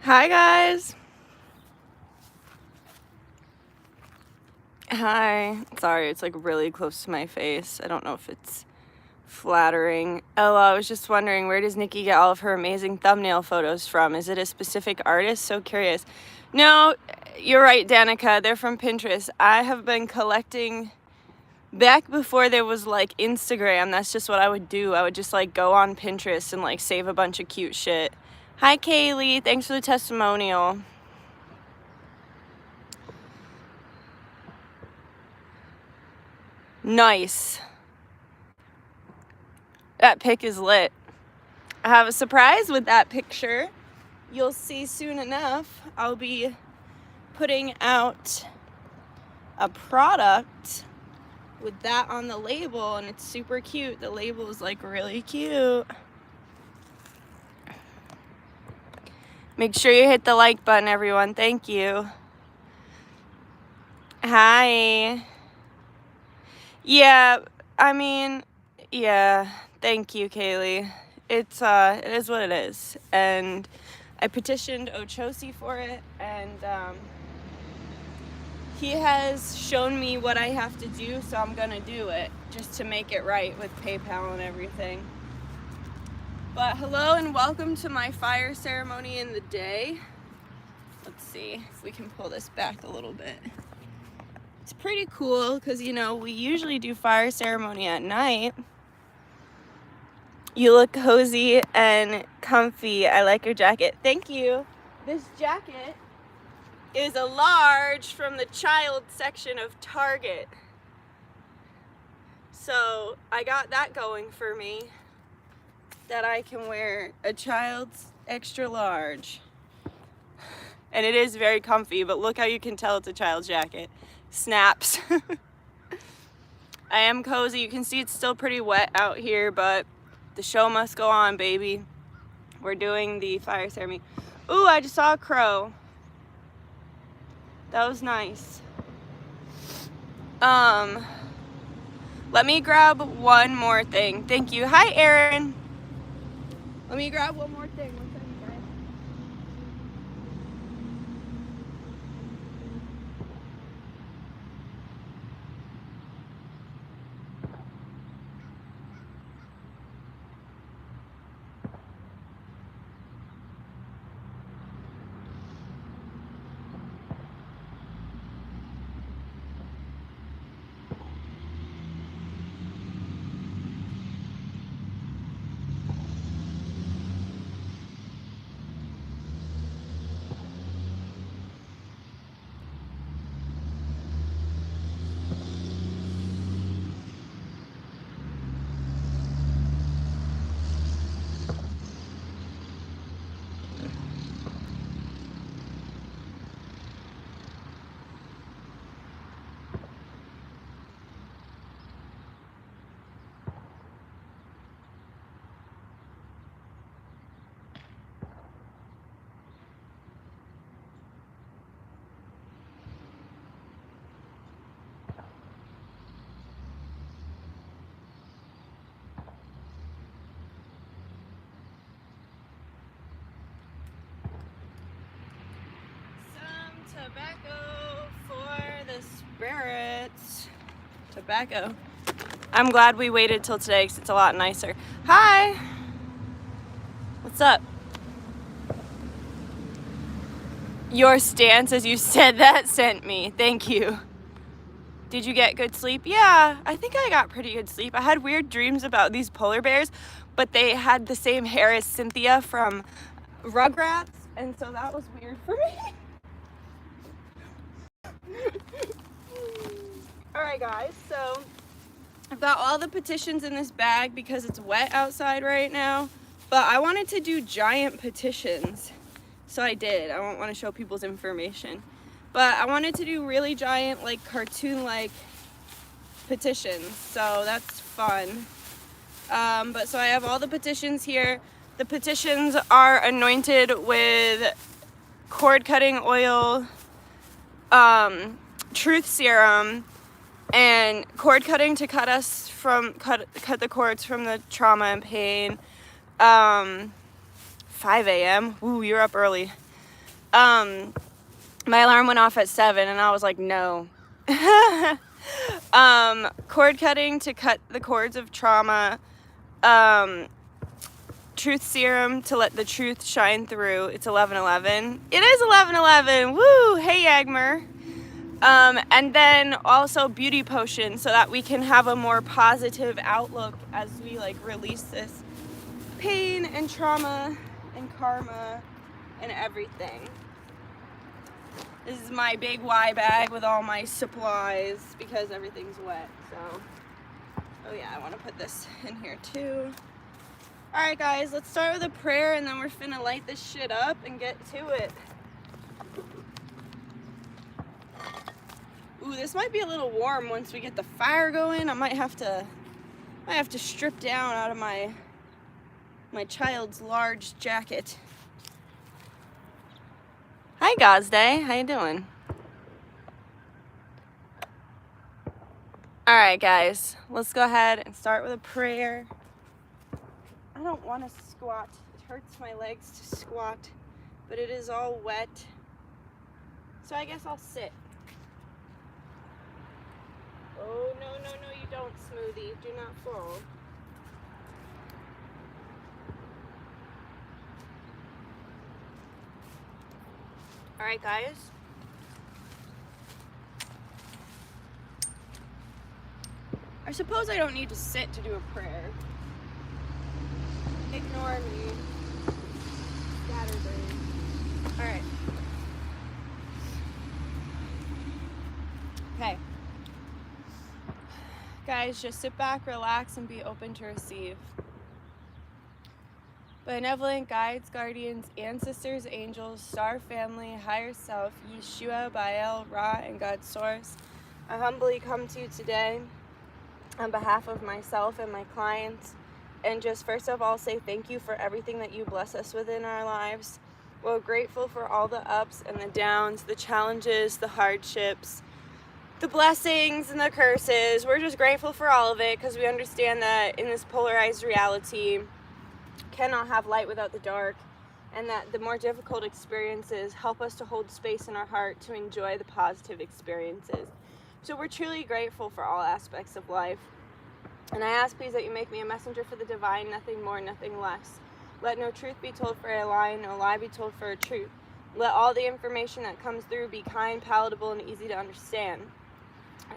Hi guys. Hi. Sorry, it's like really close to my face. I don't know if it's flattering. Oh, I was just wondering, where does Nikki get all of her amazing thumbnail photos from? Is it a specific artist? So curious. No, you're right, Danica. They're from Pinterest. I have been collecting back before there was like Instagram. That's just what I would do. I would just like go on Pinterest and like save a bunch of cute shit. Hi Kaylee, thanks for the testimonial. Nice. That pic is lit. I have a surprise with that picture. You'll see soon enough. I'll be putting out a product with that on the label, and it's super cute. The label is like really cute. Make sure you hit the like button, everyone. Thank you. Hi. Yeah, I mean, yeah, thank you, Kaylee. It is what it is. And I petitioned Ochosi for it, and he has shown me what I have to do, so I'm gonna do it, just to make it right with PayPal and everything. But hello and welcome to my fire ceremony in the day. Let's see if we can pull this back a little bit. It's pretty cool because, you know, we usually do fire ceremony at night. You look cozy and comfy. I like your jacket. Thank you. This jacket is a large from the child section of Target. So I got that going for me, that I can wear a child's extra large. And it is very comfy, but look how you can tell it's a child's jacket. Snaps. I am cozy. You can see it's still pretty wet out here, but the show must go on, baby. We're doing the fire ceremony. Ooh, I just saw a crow. That was nice. Let me grab one more thing. Thank you. Hi, Erin. Let me grab one more thing. One second, guys. Tobacco for the spirits. Tobacco. I'm glad we waited till today because it's a lot nicer. Hi! What's up? Your stance as you said that sent me. Thank you. Did you get good sleep? Yeah, I think I got pretty good sleep. I had weird dreams about these polar bears, but they had the same hair as Cynthia from Rugrats, and so that was weird for me. Alright guys, so I've got all the petitions in this bag because it's wet outside right now, but I wanted to do giant petitions, so I did. I don't want to show people's information, but I wanted to do really giant, like cartoon-like petitions, so that's fun. But so I have all the petitions here. The petitions are anointed with cord cutting oil, truth serum, and cord cutting to cut the cords from the trauma and pain, 5 a.m. Ooh, you're up early. My alarm went off at 7 and I was like, no. Cord cutting to cut the cords of trauma. Truth serum to let the truth shine through. It's 11:11. It is 11:11. Woo! Hey, Yagmer. And then also beauty potion so that we can have a more positive outlook as we like release this pain and trauma and karma and everything. This is my big Y bag with all my supplies because everything's wet. So, oh yeah, I want to put this in here too. Alright guys, let's start with a prayer and then we're finna light this shit up and get to it. Ooh, this might be a little warm once we get the fire going. I might have to strip down out of my child's large jacket. Hi Gazday, how you doing? Alright guys, let's go ahead and start with a prayer. I don't want to squat. It hurts my legs to squat, but it is all wet. So I guess I'll sit. Oh, no, you don't, Smoothie. Do not fall. Alright, guys. I suppose I don't need to sit to do a prayer. Ignore me. Scatterbrain. Alright. Okay. Guys, just sit back, relax, and be open to receive. Benevolent guides, guardians, ancestors, angels, star family, higher self, Yeshua, Baal, Ra, and God's source, I humbly come to you today on behalf of myself and my clients, and just first of all say thank you for everything that you bless us with in our lives. We're grateful for all the ups and the downs, the challenges, the hardships, the blessings and the curses. We're just grateful for all of it because we understand that in this polarized reality, cannot have light without the dark, and that the more difficult experiences help us to hold space in our heart to enjoy the positive experiences. So we're truly grateful for all aspects of life. And I ask please that you make me a messenger for the divine, nothing more, nothing less. Let no truth be told for a lie, no lie be told for a truth. Let all the information that comes through be kind, palatable, and easy to understand.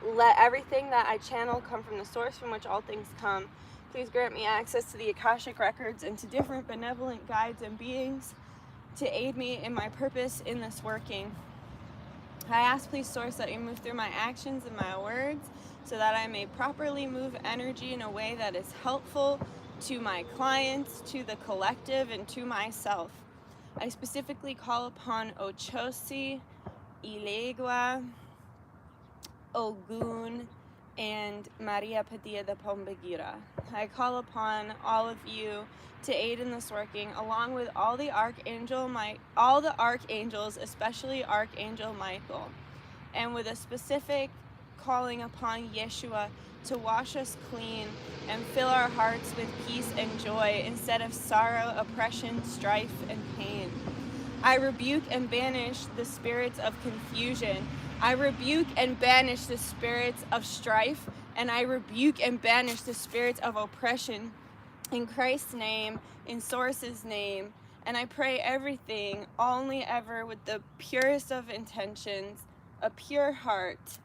Let everything that I channel come from the source from which all things come. Please grant me access to the Akashic records and to different benevolent guides and beings to aid me in my purpose in this working. I ask please source that you move through my actions and my words so that I may properly move energy in a way that is helpful to my clients, to the collective, and to myself. I specifically call upon Ochosi, Ilegua, Ogun, and Maria Padilla de Pombagira. I call upon all of you to aid in this working, along with all the archangels, especially Archangel Michael, and with a specific calling upon Yeshua to wash us clean and fill our hearts with peace and joy instead of sorrow, oppression, strife, and pain. I rebuke and banish the spirits of confusion. I rebuke and banish the spirits of strife, and I rebuke and banish the spirits of oppression in Christ's name, in Source's name, and I pray everything only ever with the purest of intentions, a pure heart,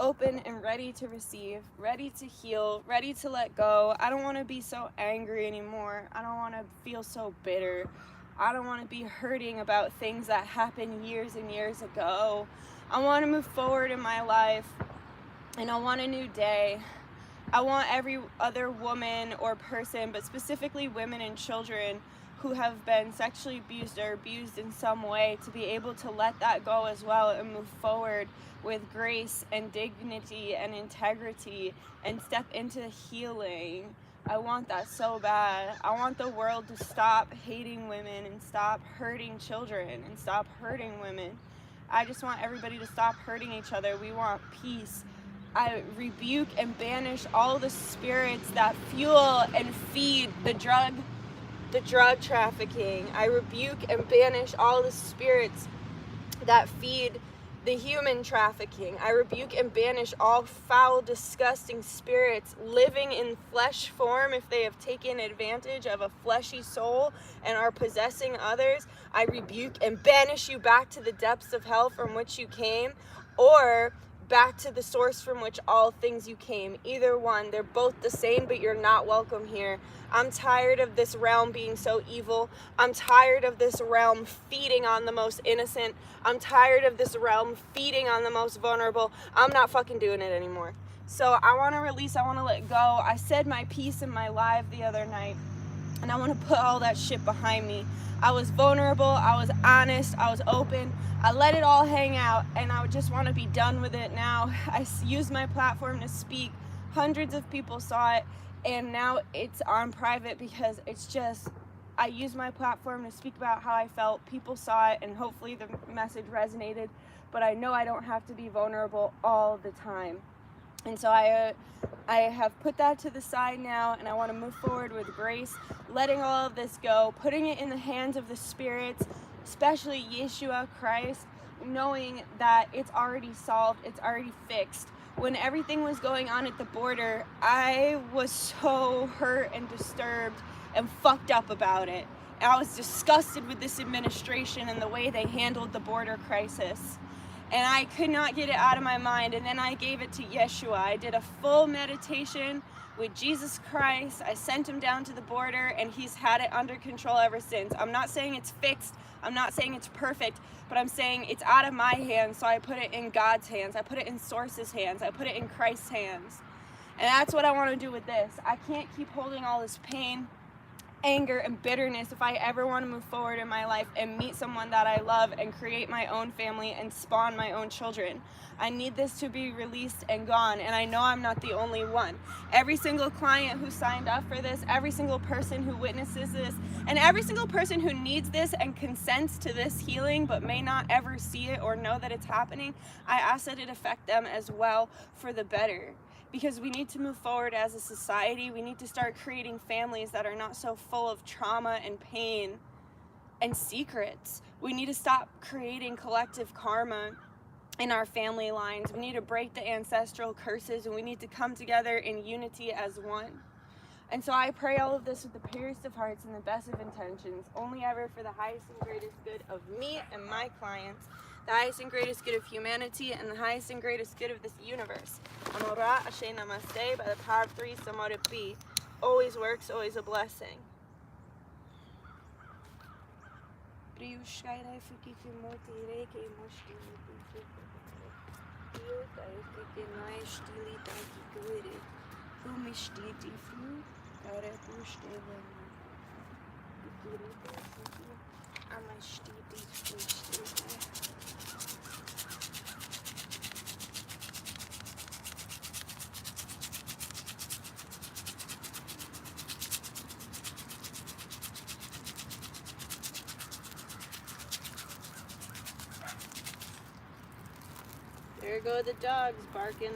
open and ready to receive, ready to heal, ready to let go. I don't want to be so angry anymore. I don't want to feel so bitter. I don't want to be hurting about things that happened years and years ago. I want to move forward in my life, and I want a new day. I want every other woman or person, but specifically women and children who have been sexually abused or abused in some way, to be able to let that go as well and move forward with grace and dignity and integrity and step into healing. I want that so bad. I want the world to stop hating women and stop hurting children and stop hurting women. I just want everybody to stop hurting each other. We want peace. I rebuke and banish all the spirits that fuel and feed the drug the drug trafficking. I rebuke and banish all the spirits that feed the human trafficking. I rebuke and banish all foul, disgusting spirits living in flesh form if they have taken advantage of a fleshy soul and are possessing others. I rebuke and banish you back to the depths of hell from which you came, or back to the source from which all things you came. Either one, they're both the same, but you're not welcome here. I'm tired of this realm being so evil. I'm tired of this realm feeding on the most innocent. I'm tired of this realm feeding on the most vulnerable. I'm not fucking doing it anymore. So I want to release, I want to let go. I said my piece in my live the other night, and I want to put all that shit behind me. I was vulnerable, I was honest, I was open. I let it all hang out, and I just want to be done with it now. I used my platform to speak. Hundreds of people saw it, and now it's on private because it's just, I used my platform to speak about how I felt. People saw it, and hopefully the message resonated, but I know I don't have to be vulnerable all the time. And so I have put that to the side now, and I want to move forward with grace, letting all of this go, putting it in the hands of the spirits, especially Yeshua Christ, knowing that it's already solved, it's already fixed. When everything was going on at the border, I was so hurt and disturbed and fucked up about it. And I was disgusted with this administration and the way they handled the border crisis. And I could not get it out of my mind. And then I gave it to Yeshua. I did a full meditation with Jesus Christ. I sent him down to the border, and he's had it under control ever since. I'm not saying it's fixed. I'm not saying it's perfect, but I'm saying it's out of my hands, so I put it in God's hands. I put it in Source's hands. I put it in Christ's hands. And that's what I want to do with this. I can't keep holding all this pain, anger, and bitterness if I ever want to move forward in my life and meet someone that I love and create my own family and spawn my own children. I need this to be released and gone, and I know I'm not the only one. Every single client who signed up for this, every single person who witnesses this, and every single person who needs this and consents to this healing but may not ever see it or know that it's happening, I ask that it affect them as well for the better. Because we need to move forward as a society. We need to start creating families that are not so full of trauma and pain and secrets. We need to stop creating collective karma in our family lines. We need to break the ancestral curses, and we need to come together in unity as one. And so I pray all of this with the purest of hearts and the best of intentions, only ever for the highest and greatest good of me and my clients, the highest and greatest good of humanity, and the highest and greatest good of this universe. Amora Ashe Namaste, by the power of three, so mote it be. Always works, always a blessing. There go the dogs barking.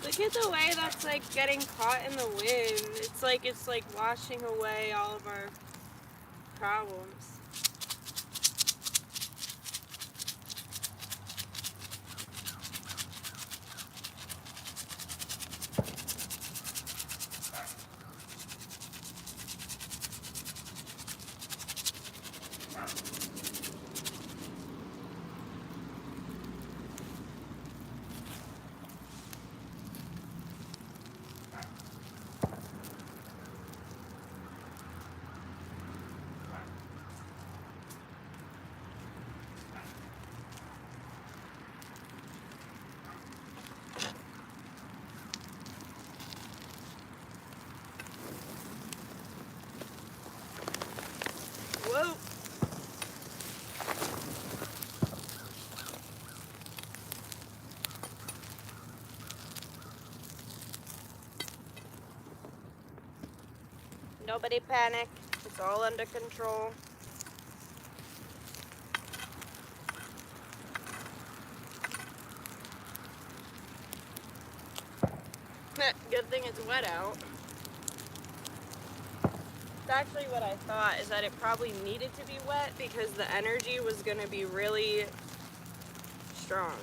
Look at the way that's like getting caught in the wind. It's like washing away all of our problems. Whoa. Nobody panic. It's all under control. Good thing it's wet out. It's actually what I thought, is that it probably needed to be wet because the energy was going to be really strong.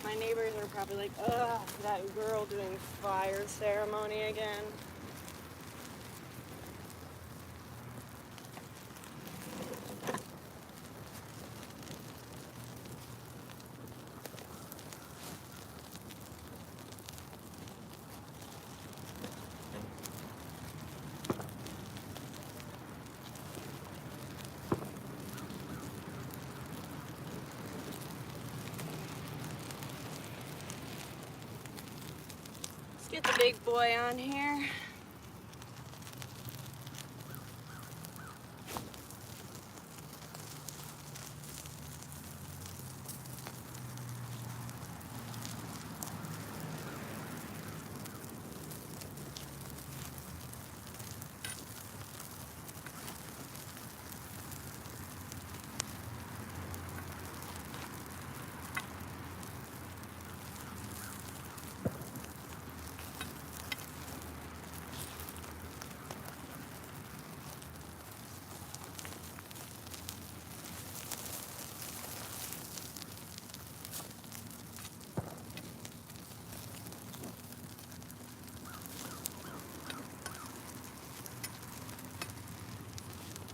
My neighbors are probably like, ugh, that girl doing fire ceremony again. Get the big boy on here.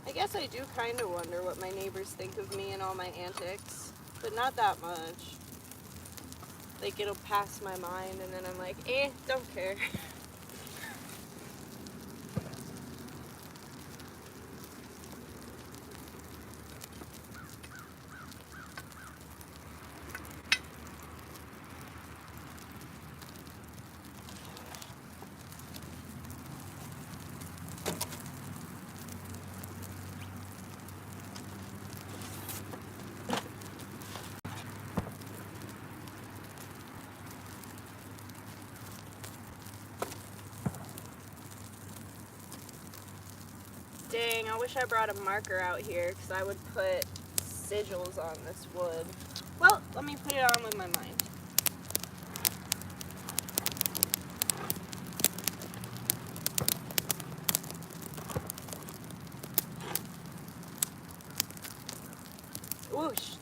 I guess I do kind of wonder what my neighbors think of me and all my antics, but not that much. Like, it'll pass my mind and then I'm like, don't care. Dang, I wish I brought a marker out here because I would put sigils on this wood. Well, let me put it on with my mind. Whoosh.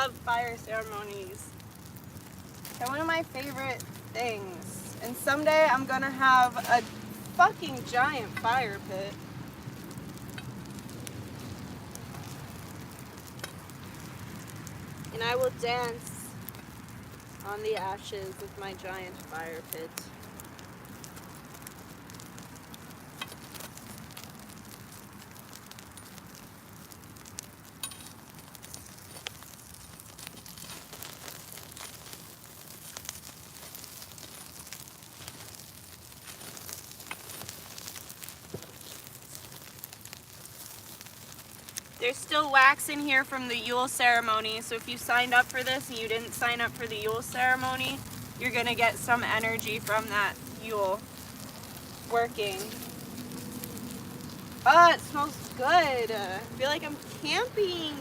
love fire ceremonies. They're one of my favorite things. And someday I'm gonna have a fucking giant fire pit. And I will dance on the ashes of my giant fire pit. There's still wax in here from the Yule ceremony, so if you signed up for this and you didn't sign up for the Yule ceremony, you're gonna get some energy from that Yule working. Oh, it smells good. I feel like I'm camping.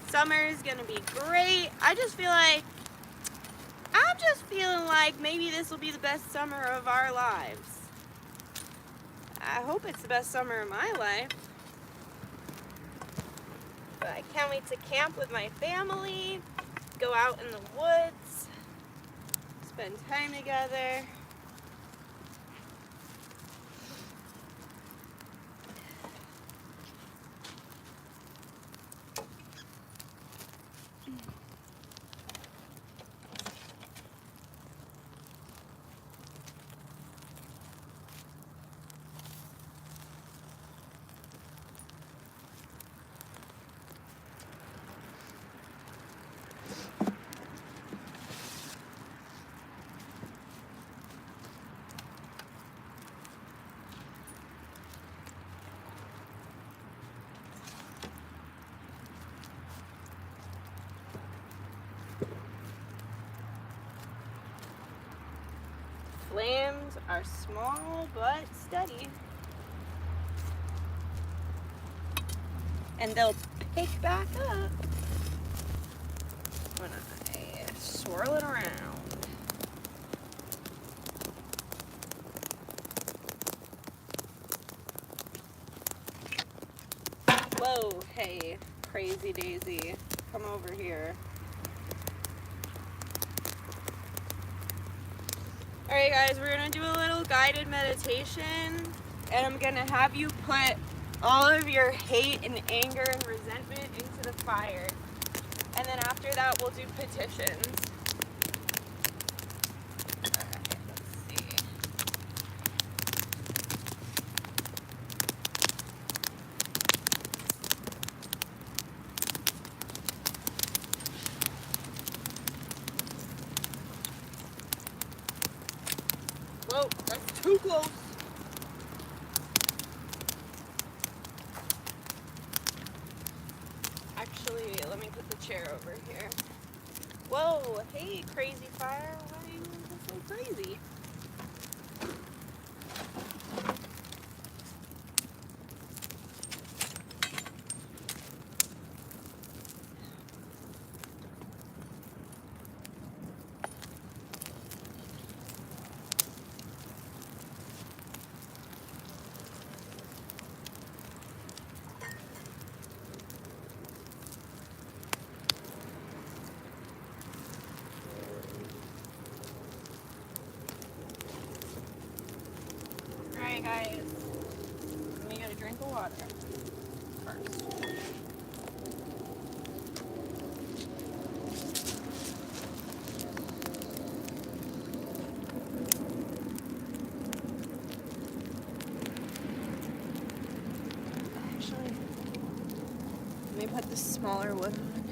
Summer is gonna be great. I'm just feeling like maybe this will be the best summer of our lives. I hope it's the best summer of my life. But I can't wait to camp with my family, go out in the woods, spend time together. Flames are small but steady. And they'll pick back up when I swirl it around. Whoa, hey, crazy daisy, come over here. Alright guys, we're going to do a little guided meditation, and I'm going to have you put all of your hate and anger and resentment into the fire. And then after that, we'll do petitions. Alright, let's see. Whoa, that's too close. Actually, let me put the chair over here. Whoa, hey, crazy fire. Why are you so crazy? Alright guys, let me get a drink of water first. Actually, let me put the smaller wood on.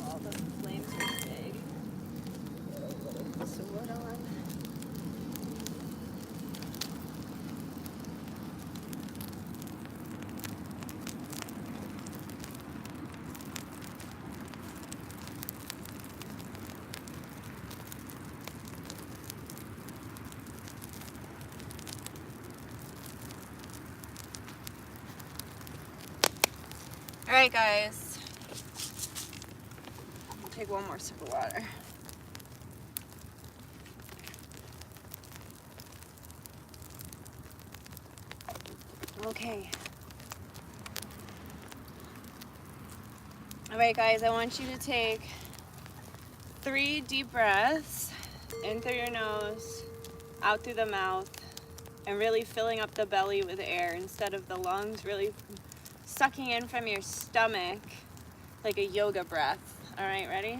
All the flames are big. Put some wood on. Alright guys, I'll take one more sip of water. Okay. All right, guys, I want you to take 3 deep breaths in through your nose, out through the mouth, and really filling up the belly with air instead of the lungs, really sucking in from your stomach like a yoga breath. All right, ready?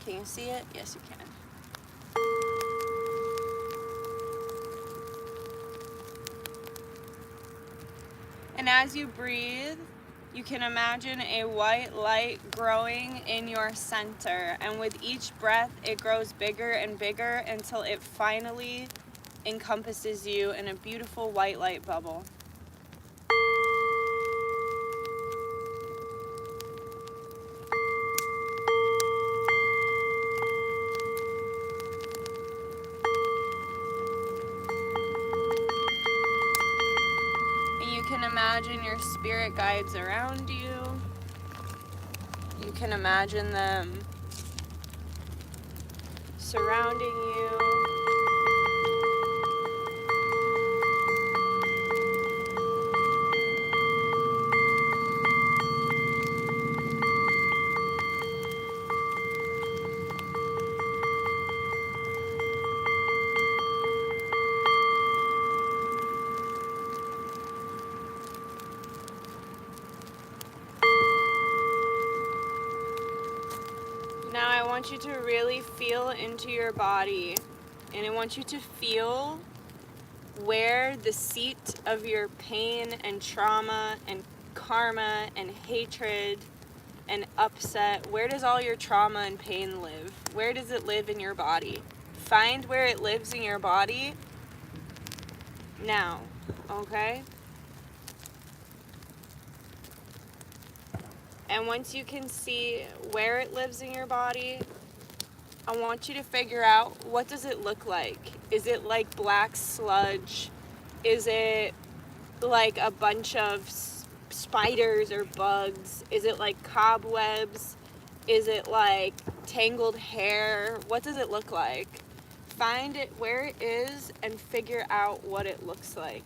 Can you see it? Yes, you can. And as you breathe, you can imagine a white light growing in your center. And with each breath, it grows bigger and bigger until it finally encompasses you in a beautiful white light bubble. And you can imagine your spirit guides around you. You can imagine them surrounding you. Now I want you to really feel into your body, and I want you to feel where the seat of your pain and trauma and karma and hatred and upset, where does all your trauma and pain live? Where does it live in your body? Find where it lives in your body now, okay? And once you can see where it lives in your body, I want you to figure out, what does it look like? Is it like black sludge? Is it like a bunch of spiders or bugs? Is it like cobwebs? Is it like tangled hair? What does it look like? Find it where it is and figure out what it looks like.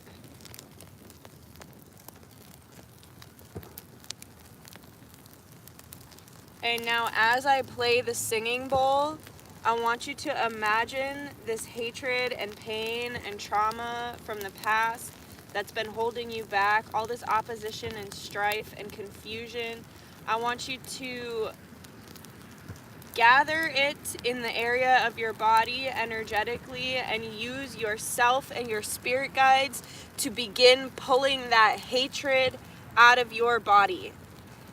And now as I play the singing bowl, I want you to imagine this hatred and pain and trauma from the past that's been holding you back, all this opposition and strife and confusion. I want you to gather it in the area of your body energetically and use yourself and your spirit guides to begin pulling that hatred out of your body.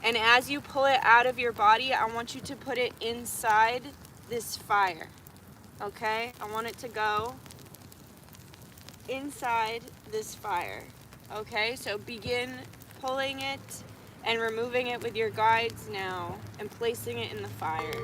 And as you pull it out of your body, I want you to put it inside this fire, okay? I want it to go inside this fire, okay? So begin pulling it and removing it with your guides now and placing it in the fire.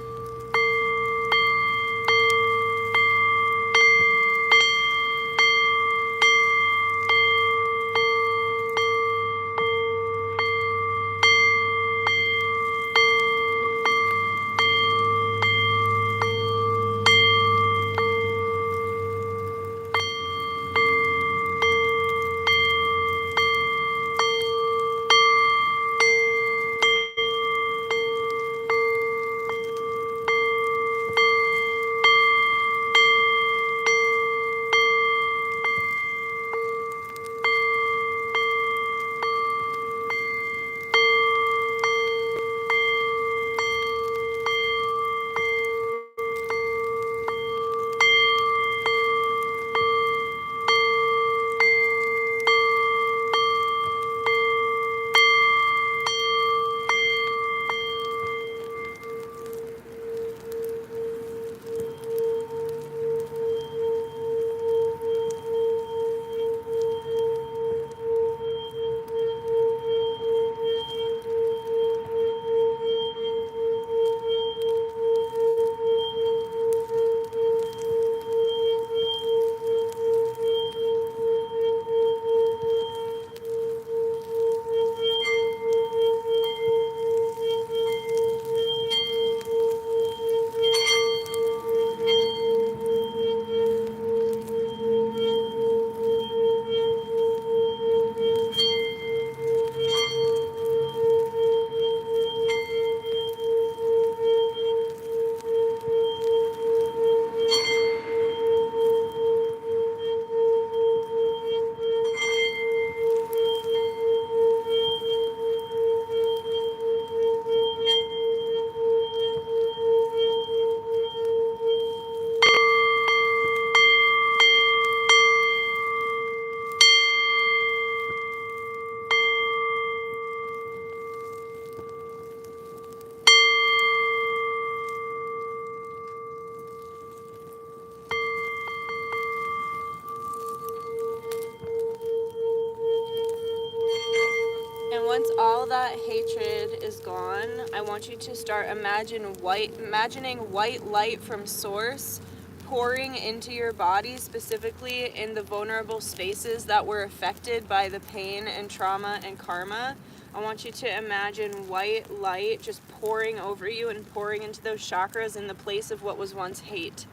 that hatred is gone, I want you to start imagining white light from source pouring into your body, specifically in the vulnerable spaces that were affected by the pain and trauma and karma. I want you to imagine white light just pouring over you and pouring into those chakras in the place of what was once hate.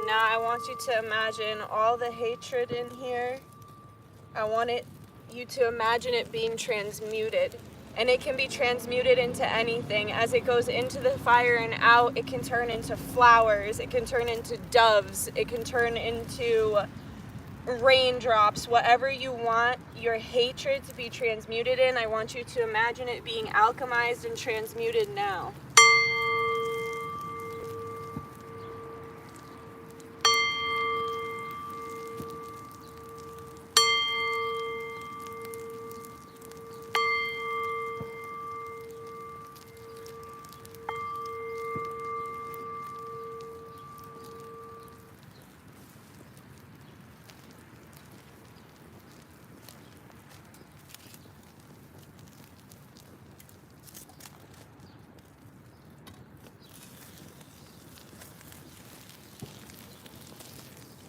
Now I want you to imagine all the hatred in here. I want you to imagine it being transmuted. And it can be transmuted into anything. As it goes into the fire and out, it can turn into flowers. It can turn into doves. It can turn into raindrops. Whatever you want your hatred to be transmuted in, I want you to imagine it being alchemized and transmuted now.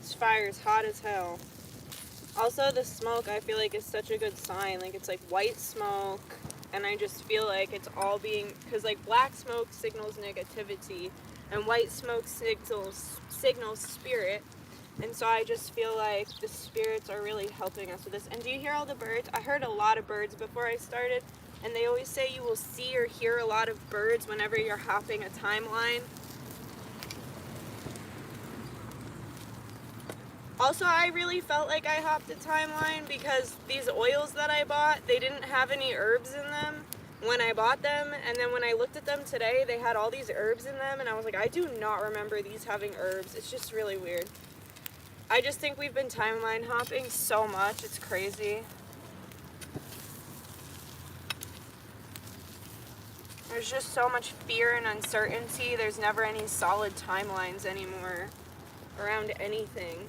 This fire is hot as hell. Also, the smoke, I feel like, is such a good sign. Like, it's like white smoke, and I just feel like it's all being, because like black smoke signals negativity, and white smoke signals spirit. And so I just feel like the spirits are really helping us with this. And do you hear all the birds? I heard a lot of birds before I started, and they always say you will see or hear a lot of birds whenever you're hopping a timeline. Also, I really felt like I hopped a timeline because these oils that I bought, they didn't have any herbs in them when I bought them. And then when I looked at them today, they had all these herbs in them. And I was like, I do not remember these having herbs. It's just really weird. I just think we've been timeline hopping so much. It's crazy. There's just so much fear and uncertainty. There's never any solid timelines anymore around anything.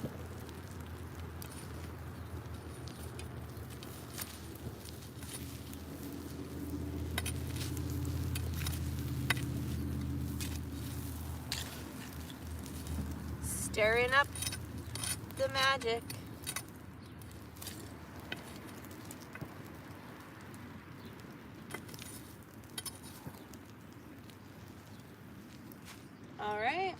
Stirring up the magic. All right.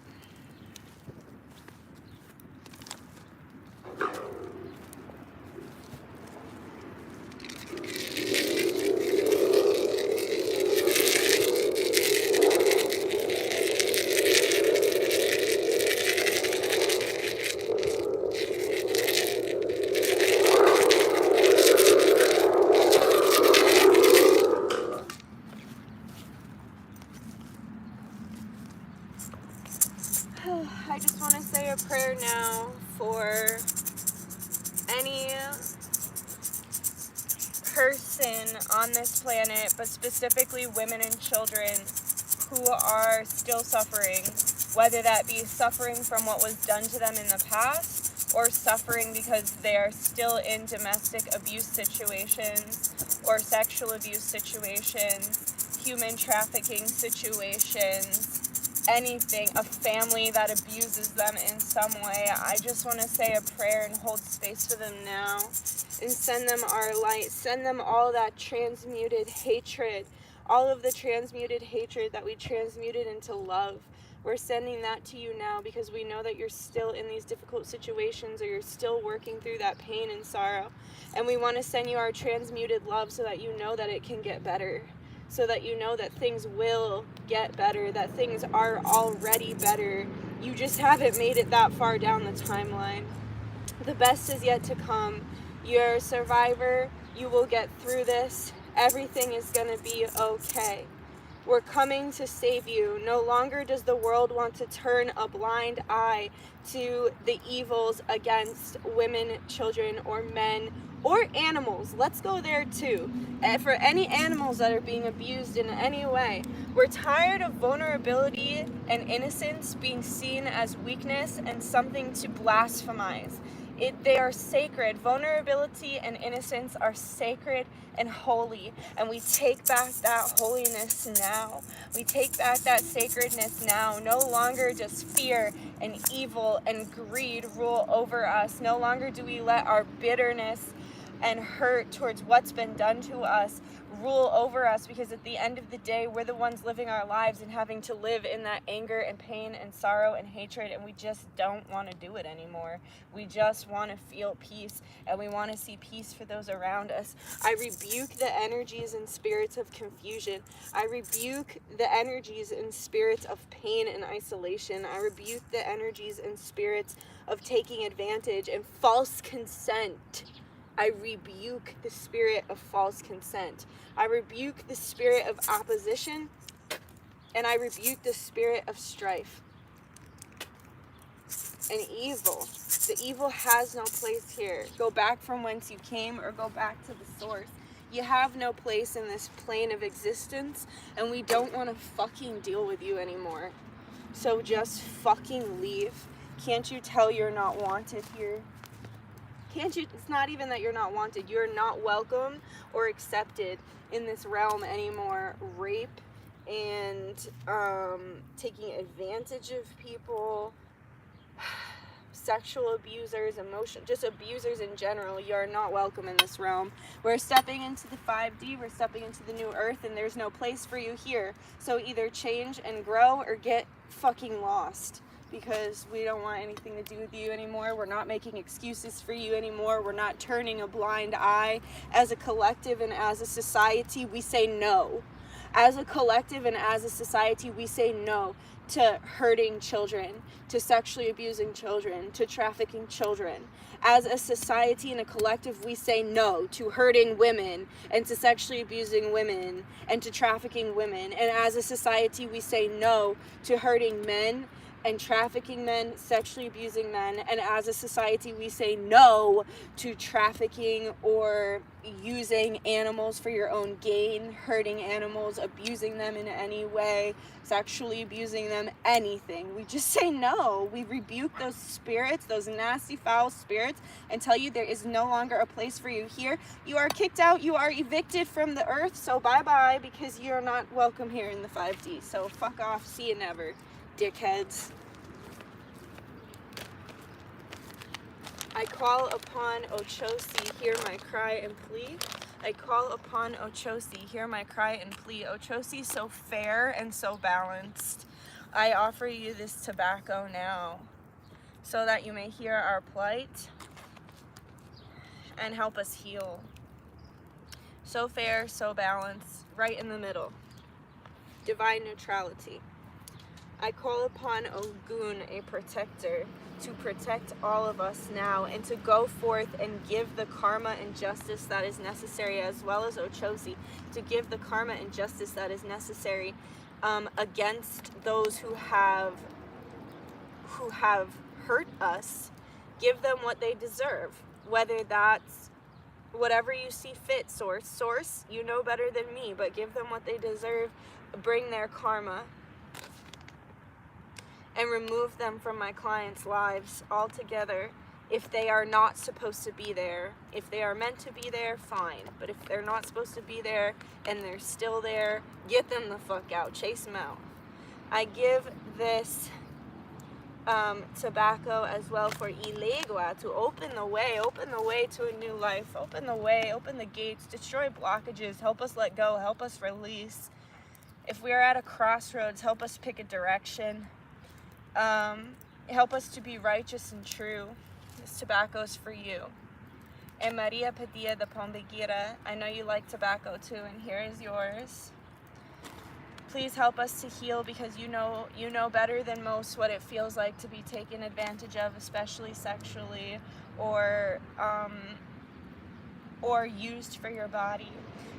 I just want to say a prayer now for any person on this planet, but specifically women and children who are still suffering, whether that be suffering from what was done to them in the past or suffering because they are still in domestic abuse situations or sexual abuse situations, human trafficking situations, anything, a family that abuses them in some way, I just want to say a prayer and hold space for them now and send them our light. Send them all that transmuted hatred, all of the transmuted hatred that we transmuted into love. We're sending that to you now because we know that you're still in these difficult situations, or you're still working through that pain and sorrow. And we want to send you our transmuted love so that you know that it can get better. So that you know that things will get better, that things are already better. You just haven't made it that far down the timeline. The best is yet to come. You're a survivor. You will get through this. Everything is going to be okay. We're coming to save you. No longer does the world want to turn a blind eye to the evils against women, children, or men, or animals. Let's go there too. For any animals that are being abused in any way, we're tired of vulnerability and innocence being seen as weakness and something to blasphemize. They are sacred. Vulnerability and innocence are sacred and holy, and we take back that holiness now. We take back that sacredness now. No longer does fear and evil and greed rule over us. No longer do we let our bitterness and hurt towards what's been done to us rule over us, because at the end of the day, we're the ones living our lives and having to live in that anger and pain and sorrow and hatred, and we just don't want to do it anymore. We just want to feel peace, and we want to see peace for those around us. I rebuke the energies and spirits of confusion. I rebuke the energies and spirits of pain and isolation. I rebuke the energies and spirits of taking advantage and false consent. I rebuke the spirit of false consent. I rebuke the spirit of opposition, and I rebuke the spirit of strife and evil. The evil has no place here. Go back from whence you came, or go back to the source. You have no place in this plane of existence, and we don't want to fucking deal with you anymore. So just fucking leave. Can't you tell you're not wanted here? Can't you? It's not even that you're not wanted. You're not welcome or accepted in this realm anymore. Rape and taking advantage of people, sexual abusers, just abusers in general. You're not welcome in this realm. We're stepping into the 5D. We're stepping into the new earth, and there's no place for you here. So either change and grow, or get fucking lost. Because we don't want anything to do with you anymore. We're not making excuses for you anymore. We're not turning a blind eye. As a collective and as a society, we say no. As a collective and as a society, we say no to hurting children, to sexually abusing children, to trafficking children. As a society and a collective, we say no to hurting women and to sexually abusing women and to trafficking women. And as a society, we say no to hurting men and trafficking men, sexually abusing men. And as a society, we say no to trafficking or using animals for your own gain, hurting animals, abusing them in any way, sexually abusing them, anything. We just say no. We rebuke those spirits, those nasty, foul spirits, and tell you there is no longer a place for you here. You are kicked out. You are evicted from the earth. So bye-bye, because you're not welcome here in the 5D. So fuck off. See you never, dickheads. I call upon Ochosi, hear my cry and plea. I call upon Ochosi, hear my cry and plea. Ochosi, so fair and so balanced. I offer you this tobacco now, so that you may hear our plight and help us heal. So fair, so balanced, right in the middle. Divine neutrality. I call upon Ogun, a protector, to protect all of us now, and to go forth and give the karma and justice that is necessary, as well as Ochosi, to give the karma and justice that is necessary against those who have hurt us. Give them what they deserve, whether that's whatever you see fit. Source, you know better than me, but give them what they deserve. Bring their karma and remove them from my clients' lives altogether if they are not supposed to be there. If they are meant to be there, fine. But if they're not supposed to be there and they're still there, get them the fuck out. Chase them out. I give this tobacco as well for ilegua, to open the way to a new life, open the way, open the gates, destroy blockages, help us let go, help us release. If we are at a crossroads, help us pick a direction. Help us to be righteous and true. This tobacco is for you. And Maria Padilla de Pombegira, I know you like tobacco too, and here is yours. Please help us to heal, because you know better than most what it feels like to be taken advantage of, especially sexually, or used for your body.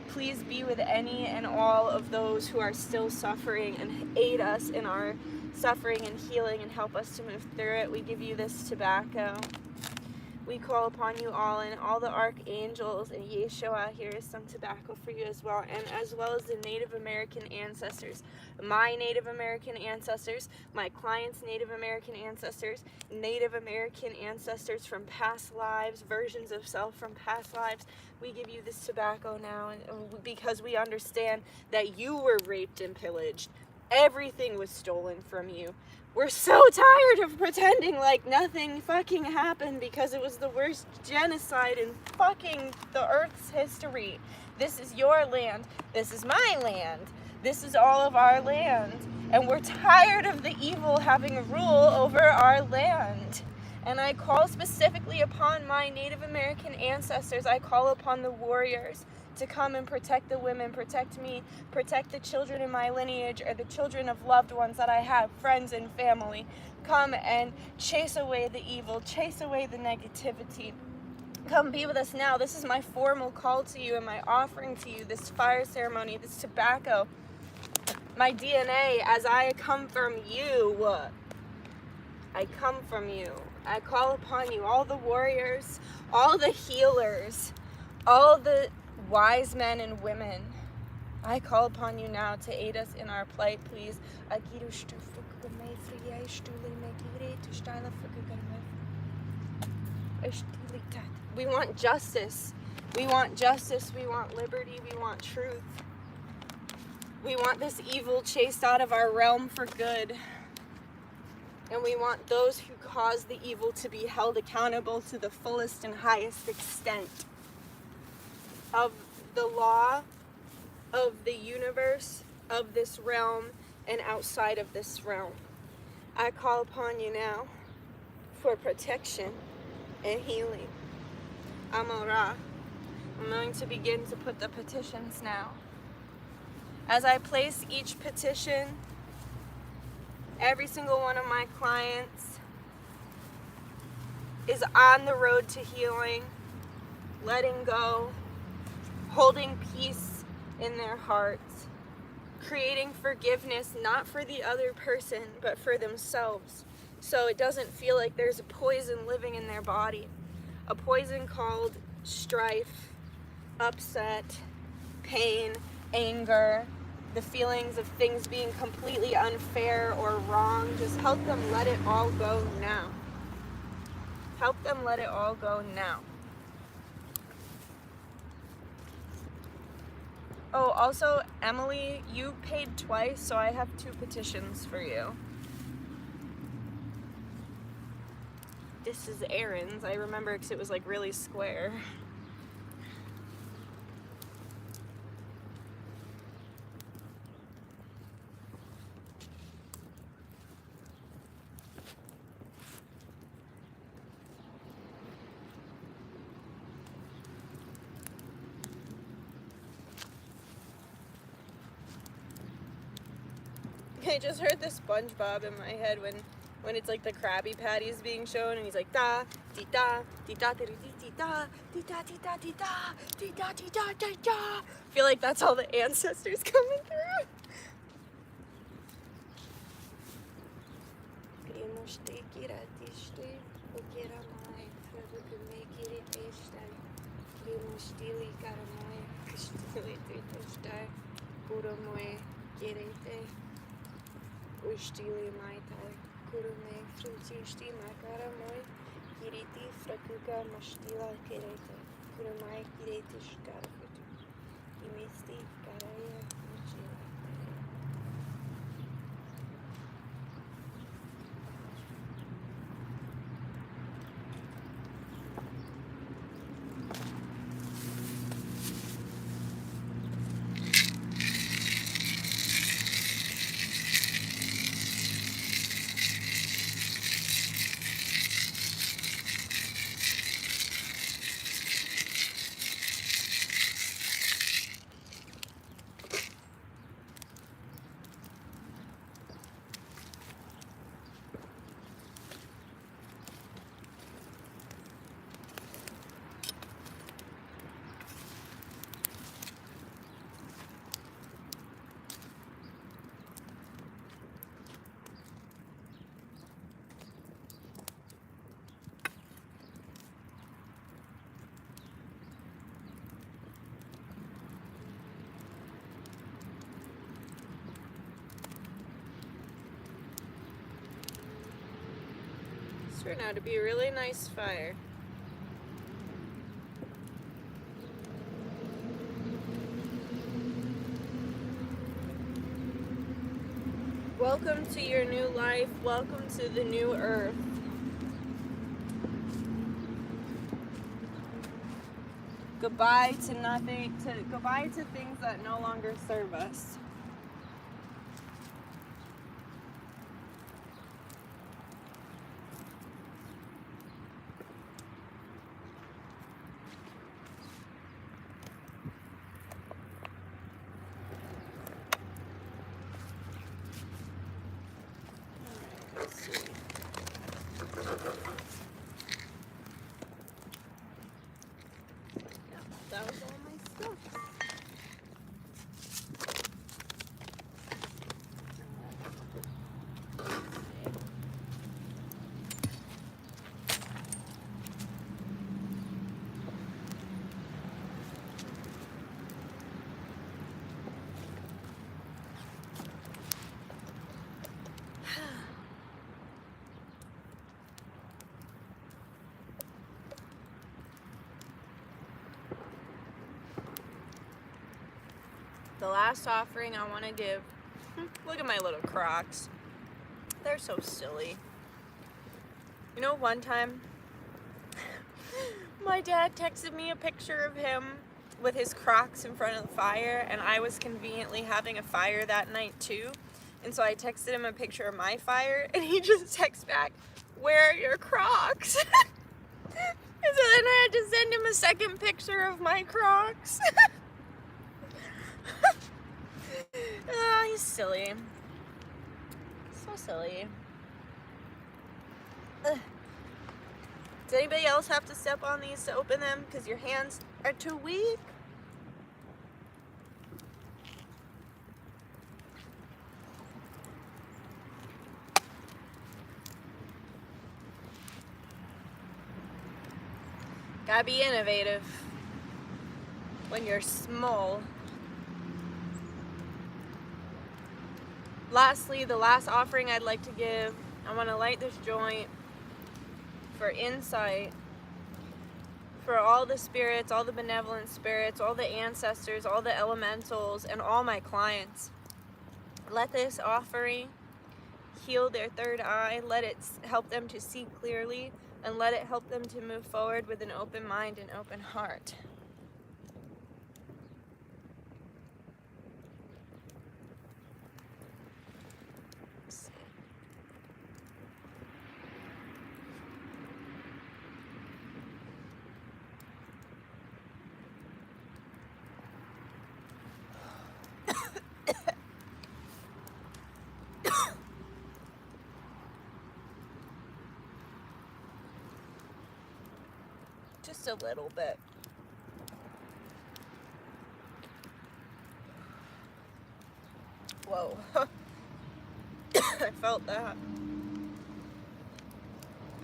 Please be with any and all of those who are still suffering, and aid us in our suffering and healing, and help us to move through it. We give you this tobacco. We call upon you all, and all the archangels, and Yeshua, here is some tobacco for you as well, and as well as the Native American ancestors, my Native American ancestors, my clients' Native American ancestors from past lives, versions of self from past lives. We give you this tobacco now, and because we understand that you were raped and pillaged. Everything was stolen from you. We're so tired of pretending like nothing fucking happened, because it was the worst genocide in fucking the Earth's history. This is your land. This is my land. This is all of our land. And we're tired of the evil having rule over our land. And I call specifically upon my Native American ancestors. I call upon the warriors to come and protect the women, protect me, protect the children in my lineage, or the children of loved ones that I have, friends and family. Come and chase away the evil, chase away the negativity. Come be with us now. This is my formal call to you and my offering to you, this fire ceremony, this tobacco, my DNA, as I come from you. I come from you. I call upon you, all the warriors, all the healers, all the wise men and women. I call upon you now to aid us in our plight, please. We want justice. We want justice. We want liberty. We want truth. We want this evil chased out of our realm for good. And we want those who cause the evil to be held accountable to the fullest and highest extent of the law, of the universe, of this realm, and outside of this realm. I call upon you now for protection and healing. Amorah. I'm going to begin to put the petitions now. As I place each petition, every single one of my clients is on the road to healing, letting go, holding peace in their hearts, creating forgiveness, not for the other person, but for themselves, so it doesn't feel like there's a poison living in their body, a poison called strife, upset, pain, anger, the feelings of things being completely unfair or wrong. Just help them let it all go now. Help them let it all go now. Oh, also, Emily, you paid twice, so I have 2 petitions for you. This is Aaron's. I remember because it was like really square. I just heard the SpongeBob in my head when it's like the Krabby Patties being shown, and he's like da di da di da di di da di da di da di da di da di da di da. I feel like that's all the ancestors coming through. Ustili maitai, kurume, frutisti makaramoi, kiriti frakuka mastila kirete, kurumai kirete shkarakutu, imisti karaya mastila. Turned out to be a really nice fire. Welcome to your new life. Welcome to the new earth. Goodbye to nothing, goodbye to things that no longer serve us. Let's see. That was all my stuff. The last offering I want to give, look at my little Crocs. They're so silly. You know, one time, my dad texted me a picture of him with his Crocs in front of the fire, and I was conveniently having a fire that night too. And so I texted him a picture of my fire, and he just texted back, "Where are your Crocs?" And so then I had to send him a second picture of my Crocs. He's silly. So silly. Ugh. Does anybody else have to step on these to open them because your hands are too weak? Gotta be innovative when you're small. Lastly, the last offering I'd like to give, I want to light this joint for insight, for all the spirits, all the benevolent spirits, all the ancestors, all the elementals, and all my clients. Let this offering heal their third eye, let it help them to see clearly, and let it help them to move forward with an open mind and open heart. Just a little bit. Whoa. I felt that.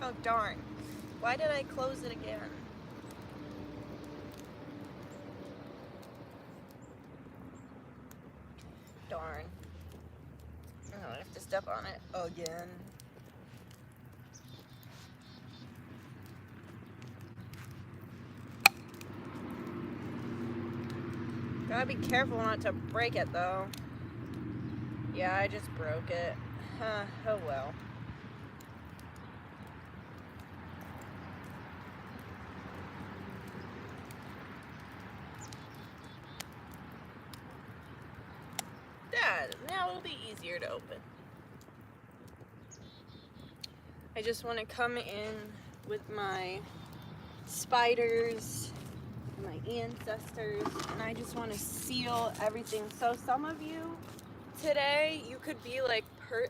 Oh darn. Why did I close it again? Darn. I'm gonna have to step on it again. Gotta be careful not to break it though. Yeah, I just broke it. Huh, oh well. Now it'll be easier to open. I just want to come in with my spiders, my ancestors, and I just want to seal everything. So some of you today, you could be like,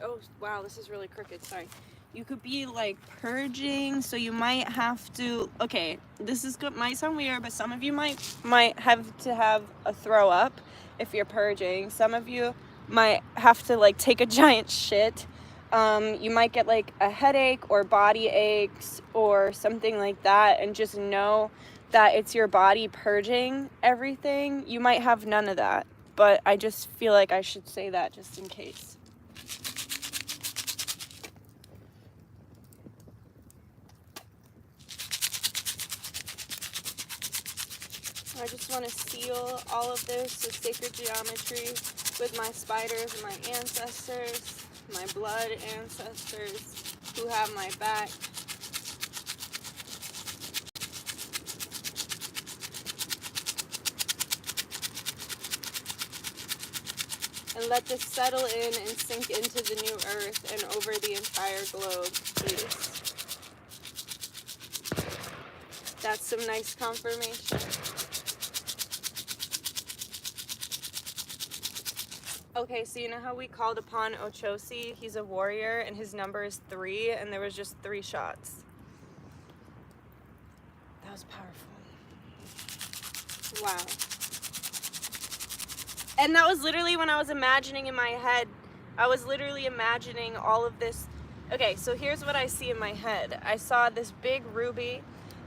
oh wow, this is really crooked, sorry. You could be like purging, so you might have to, okay, this is good, might sound weird, but some of you might have to have a throw up if you're purging. Some of you might have to like take a giant shit. You might get like a headache or body aches or something like that, and just know that it's your body purging everything. You might have none of that, but I just feel like I should say that just in case. I just want to seal all of this with sacred geometry, with my spiders and my ancestors, my blood ancestors who have my back. And let this settle in and sink into the new earth and over the entire globe, please. That's some nice confirmation. Okay, so you know how we called upon Ochosi? He's a warrior and his number is 3, and there was just 3 shots. That was powerful. Wow. And that was literally when I was imagining in my head. I was literally imagining all of this. Okay, so here's what I see in my head. I saw this big ruby,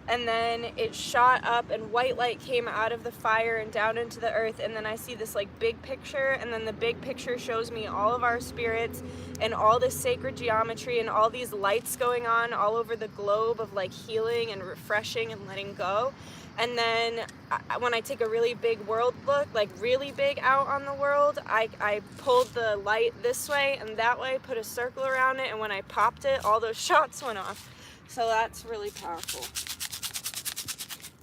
and then it shot up and white light came out of the fire and down into the earth, and then I see this like big picture, and then the big picture shows me all of our spirits and all this sacred geometry and all these lights going on all over the globe of like healing and refreshing and letting go. And then when I take a really big world look, like really big out on the world, I pulled the light this way and that way, put a circle around it, and when I popped it, all those shots went off. So that's really powerful.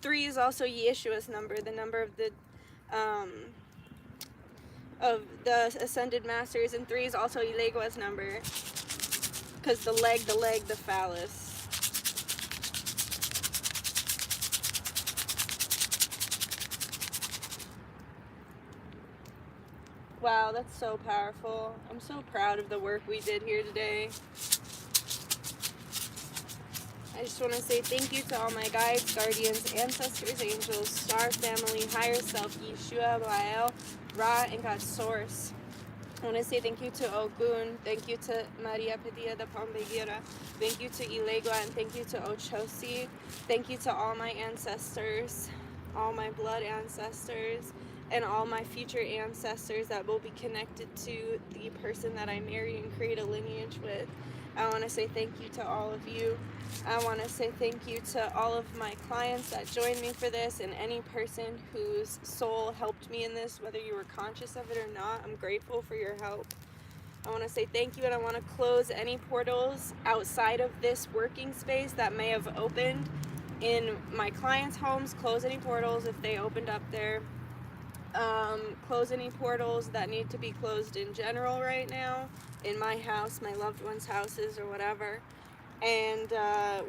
3 is also Yeshua's number, the number of the ascended masters, and 3 is also Ilegua's number, because the leg, the phallus. Wow, that's so powerful. I'm so proud of the work we did here today. I just want to say thank you to all my guides, guardians, ancestors, angels, star family, higher self, Yeshua, Baal, Ra, and God's source. I want to say thank you to Ogun, thank you to Maria Padilla de Pombegira, thank you to Ilegua, and thank you to Ochosi. Thank you to all my ancestors, all my blood ancestors, and all my future ancestors that will be connected to the person that I marry and create a lineage with. I want to say thank you to all of you. I want to say thank you to all of my clients that joined me for this, and any person whose soul helped me in this, whether you were conscious of it or not. I'm grateful for your help. I want to say thank you, and I want to close any portals outside of this working space that may have opened in my clients' homes. Close any portals if they opened up there. Close any portals that need to be closed in general right now, in my house, my loved ones' houses, or whatever. And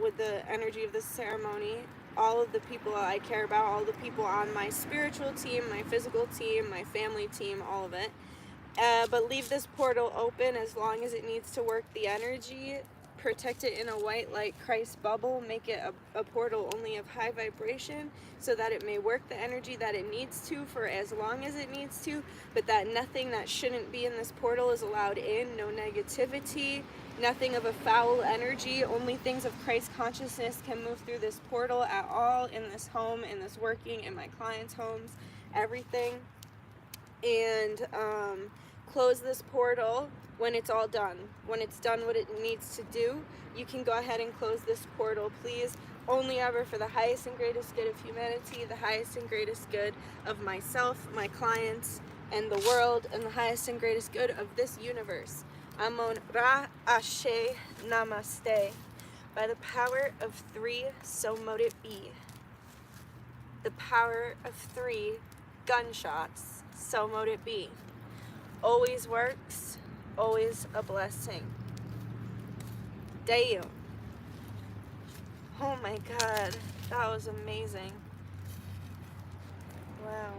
with the energy of this ceremony, all of the people I care about, all the people on my spiritual team, my physical team, my family team, all of it. But leave this portal open as long as it needs to work the energy. Protect it in a white light Christ bubble. Make it a portal only of high vibration, so that it may work the energy that it needs to for as long as it needs to, but that nothing that shouldn't be in this portal is allowed in. No negativity, nothing of a foul energy. Only things of Christ consciousness can move through this portal at all, in this home, in this working, in my clients' homes, everything. And close this portal when it's all done. When it's done what it needs to do, you can go ahead and close this portal, please. Only ever for the highest and greatest good of humanity, the highest and greatest good of myself, my clients, and the world, and the highest and greatest good of this universe. Amon Ra Ashe Namaste. By the power of 3, so mote it be. The power of 3 gunshots, so mote it be. Always works, always a blessing. Damn. Oh my God, that was amazing. Wow.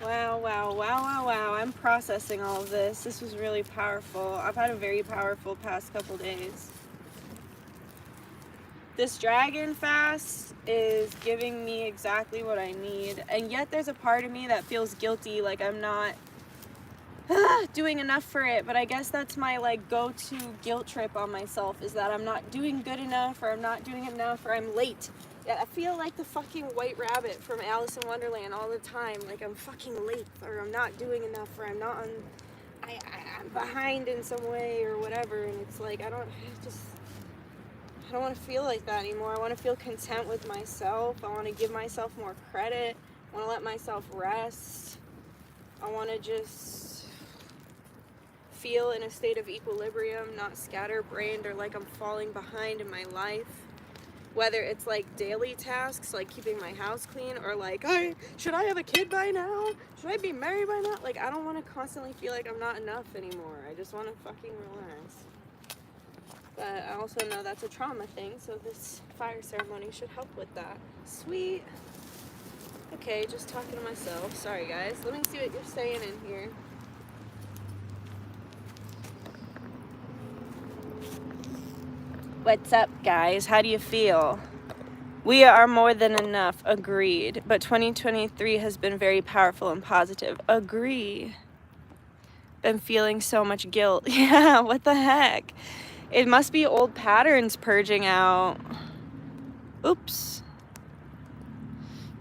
Wow, wow, wow, wow, wow. I'm processing all of this. This was really powerful. I've had a very powerful past couple days. This dragon fast is giving me exactly what I need. And yet there's a part of me that feels guilty, like I'm not doing enough for it. But I guess that's my like go-to guilt trip on myself, is that I'm not doing good enough, or I'm not doing enough, or I'm late. Yeah, I feel like the fucking white rabbit from Alice in Wonderland all the time. Like I'm fucking late, or I'm not doing enough, or I'm not on, I'm behind in some way or whatever. And it's like, I don't want to feel like that anymore. I want to feel content with myself. I want to give myself more credit. I want to let myself rest. I want to just feel in a state of equilibrium, not scatterbrained or like I'm falling behind in my life. Whether it's like daily tasks, like keeping my house clean, or like, should I have a kid by now? Should I be married by now? Like, I don't want to constantly feel like I'm not enough anymore. I just want to fucking relax. But I also know that's a trauma thing, so this fire ceremony should help with that. Sweet. Okay, just talking to myself. Sorry, guys. Let me see what you're saying in here. What's up, guys? How do you feel? We are more than enough. Agreed. But 2023 has been very powerful and positive. Agree. Been feeling so much guilt. Yeah, what the heck? It must be old patterns purging out. Oops.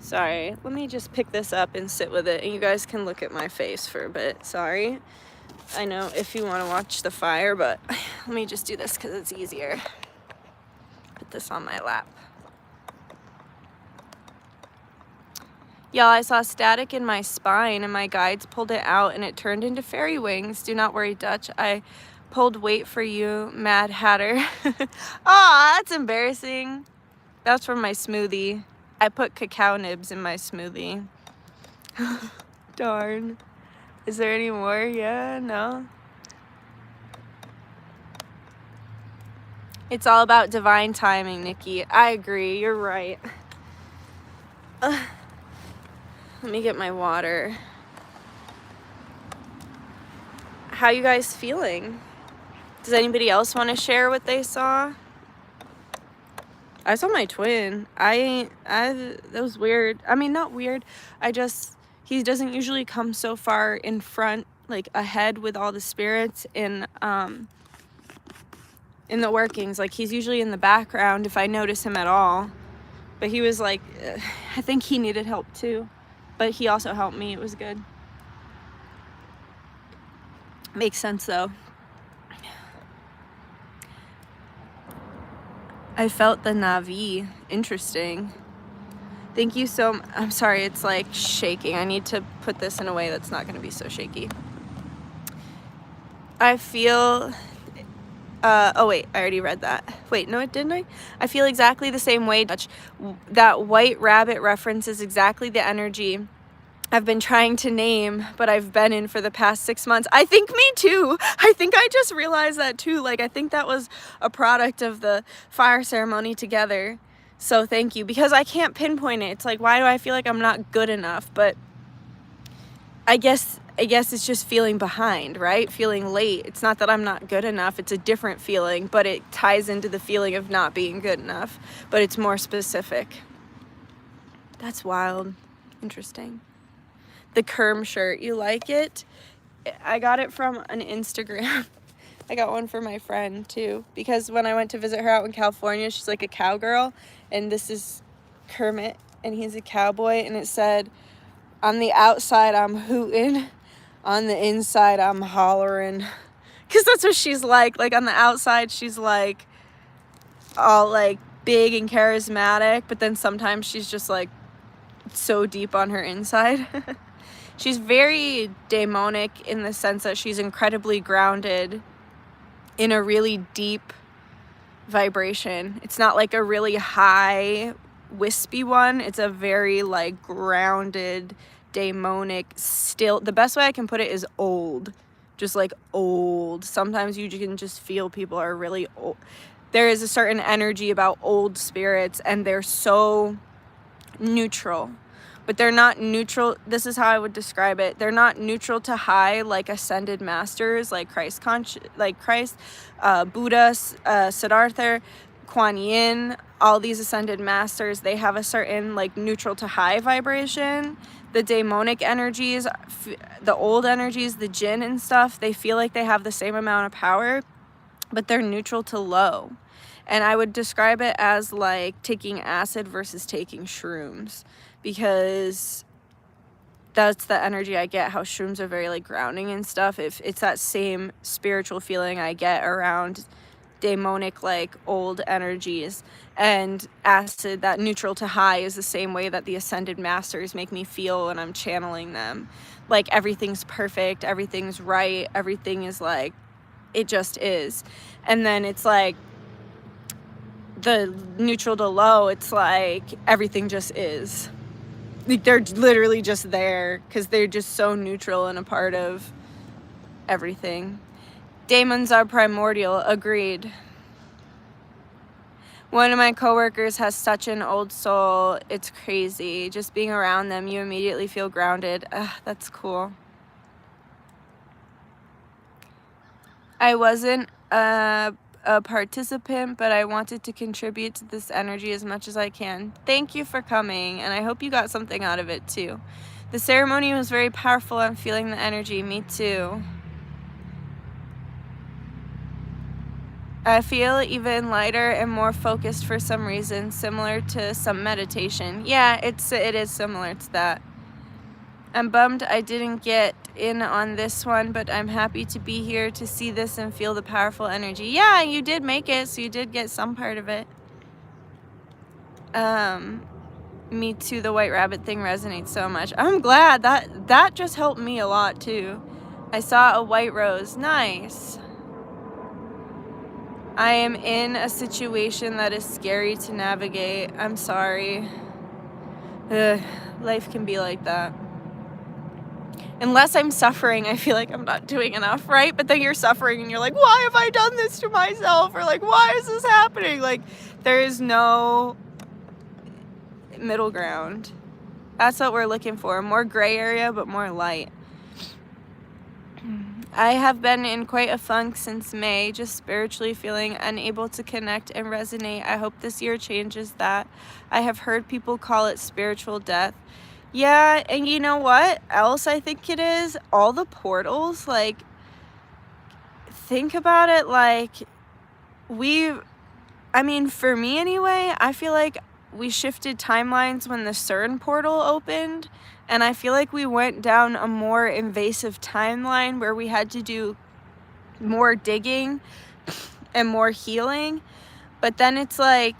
Sorry. Let me just pick this up and sit with it, and you guys can look at my face for a bit. Sorry. I know if you want to watch the fire, but let me just do this because it's easier. Put this on my lap. Y'all, I saw static in my spine and my guides pulled it out and it turned into fairy wings. Do not worry, Dutch. I pulled weight for you, Mad Hatter. Aw, that's embarrassing. That's from my smoothie. I put cacao nibs in my smoothie. Darn. Is there any more? Yeah, no? It's all about divine timing, Nikki. I agree. You're right. Let me get my water. How you guys feeling? Does anybody else want to share what they saw? I saw my twin. That was weird. I mean, not weird. He doesn't usually come so far in front, like ahead with all the spirits in the workings. Like, he's usually in the background if I notice him at all. But he was like, I think he needed help too. But he also helped me. It was good. Makes sense though. I felt the Navi. Interesting. Thank you so much. I'm sorry, it's like shaking. I need to put this in a way that's not going to be so shaky. I feel... oh wait, I already read that. Wait, no, didn't I? I feel exactly the same way. That white rabbit reference is exactly the energy I've been trying to name, but I've been in for the past 6 months. I think me too. I think I just realized that too. Like, I think that was a product of the fire ceremony together. So thank you, because I can't pinpoint it. It's like, why do I feel like I'm not good enough? But I guess it's just feeling behind, right? Feeling late. It's not that I'm not good enough. It's a different feeling, but it ties into the feeling of not being good enough, but it's more specific. That's wild. Interesting. The Kerm shirt, you like it? I got it from an Instagram. I got one for my friend too, because when I went to visit her out in California, she's like a cowgirl, and this is Kermit, and he's a cowboy, and it said, on the outside I'm hootin', on the inside I'm hollering. Because that's what she's like on the outside she's like all like big and charismatic, but then sometimes she's just like so deep on her inside. She's very demonic in the sense that she's incredibly grounded in a really deep vibration. It's not like a really high wispy one. It's a very like grounded, demonic, still. The best way I can put it is old. Just like old. Sometimes you can just feel people are really old. There is a certain energy about old spirits, and they're so neutral. But they're not neutral. This is how I would describe it. They're not neutral to high like ascended masters, like Christ, Buddha, Siddhartha, Kuan Yin, all these ascended masters. They have a certain like neutral to high vibration. The demonic energies, the old energies, the jinn and stuff, they feel like they have the same amount of power, but they're neutral to low. And I would describe it as like taking acid versus taking shrooms, because that's the energy I get, how shrooms are very like grounding and stuff. If it's that same spiritual feeling I get around demonic, like old energies. And acid, that neutral to high, is the same way that the ascended masters make me feel when I'm channeling them. Like everything's perfect, everything's right, everything is like, it just is. And then it's like the neutral to low, it's like everything just is. Like they're literally just there because they're just so neutral and a part of everything. Daemons are primordial, agreed. One of my coworkers has such an old soul, it's crazy. Just being around them, you immediately feel grounded. That's cool. I wasn't a participant, but I wanted to contribute to this energy as much as I can. Thank you for coming, and I hope you got something out of it too. The ceremony was very powerful. I'm feeling the energy. Me too. I feel even lighter and more focused for some reason, similar to some meditation. Yeah, it is similar to that. I'm bummed I didn't get in on this one, but I'm happy to be here to see this and feel the powerful energy. Yeah, you did make it, so you did get some part of it. Me too, the white rabbit thing resonates so much. I'm glad. That just helped me a lot too. I saw a white rose. Nice. I am in a situation that is scary to navigate. I'm sorry. Life can be like that. Unless I'm suffering, I feel like I'm not doing enough, right? But then you're suffering and you're like, why have I done this to myself? Or like, why is this happening? Like, there is no middle ground. That's what we're looking for. More gray area, but more light. I have been in quite a funk since May, just spiritually feeling unable to connect and resonate. I hope this year changes that. I have heard people call it spiritual death. Yeah, and you know what else I think it is? All the portals, like, think about it, like, I mean, for me anyway, I feel like we shifted timelines when the CERN portal opened, and I feel like we went down a more invasive timeline where we had to do more digging and more healing. But then it's like,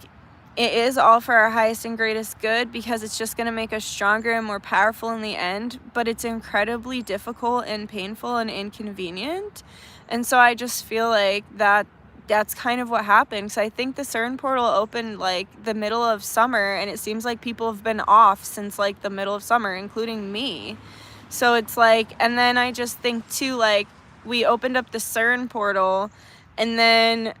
it is all for our highest and greatest good because it's just going to make us stronger and more powerful in the end. But it's incredibly difficult and painful and inconvenient. And so I just feel like that's kind of what happened. So I think the CERN portal opened like the middle of summer, and it seems like people have been off since like the middle of summer, including me. So it's like, and then I just think too, like, we opened up the CERN portal, and then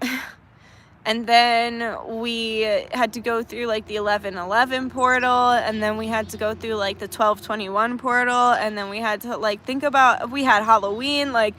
we had to go through like the 11/11 portal, and then we had to go through like the 12/21 portal, and then we had to like think about, we had Halloween. Like,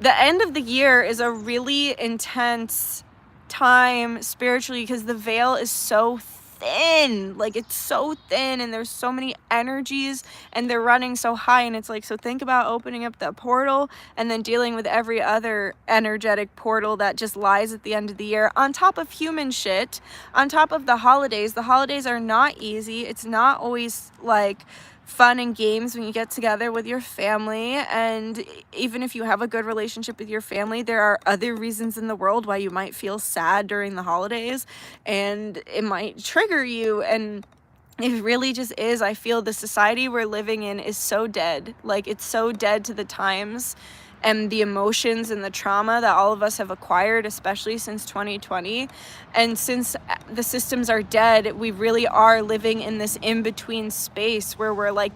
the end of the year is a really intense time spiritually because the veil is so thin. Like, it's so thin, and there's so many energies, and they're running so high, and it's like, so think about opening up that portal and then dealing with every other energetic portal that just lies at the end of the year, on top of human shit, on top of the holidays. The holidays are not easy. It's not always like fun and games when you get together with your family, and even if you have a good relationship with your family, there are other reasons in the world why you might feel sad during the holidays, and it might trigger you. And it really just is. I feel the society we're living in is so dead. Like, it's so dead to the times and the emotions and the trauma that all of us have acquired, especially since 2020. And since the systems are dead, we really are living in this in-between space where we're like